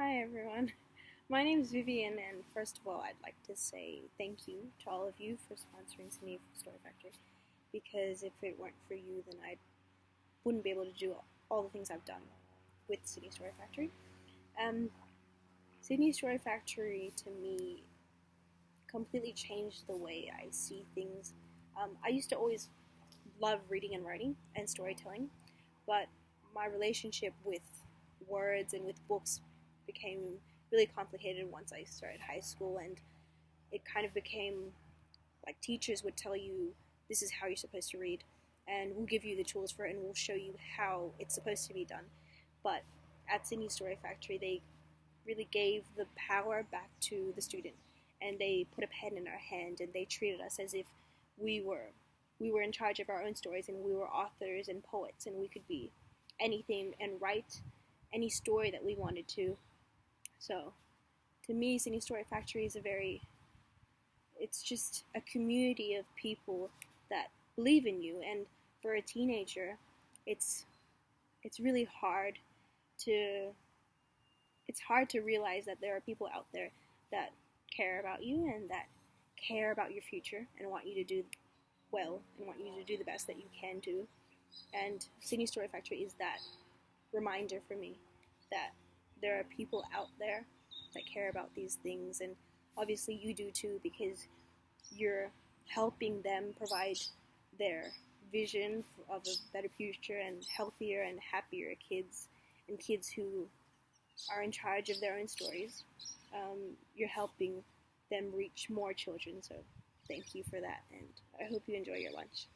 Hi everyone. My name is Vivian, and first of all, I'd like to say thank you to all of you for sponsoring Sydney Story Factory. Because if it weren't for you, then I wouldn't be able to do all the things I've done with Sydney Story Factory. Um, Sydney Story Factory to me completely changed the way I see things. I used to always love reading and writing and storytelling, but my relationship with words and with books became really complicated once I started high school, and it kind of became like teachers would tell you this is how you're supposed to read, and we'll give you the tools for it, and we'll show you how it's supposed to be done. But at Sydney Story Factory, they really gave the power back to the student, and they put a pen in our hand, and they treated us as if we were we were in charge of our own stories, and we were authors and poets, and we could be anything and write any story that we wanted to. So, to me, Sydney Story Factory is it's just a community of people that believe in you. And for a teenager, it's it's really hard to it's hard to realize that there are people out there that care about you and that care about your future and want you to do well and want you to do the best that you can do. And Sydney Story Factory is that reminder for me that there are people out there that care about these things, and obviously you do too, because you're helping them provide their vision of a better future and healthier and happier kids, and kids who are in charge of their own stories. You're helping them reach more children, so thank you for that, and I hope you enjoy your lunch.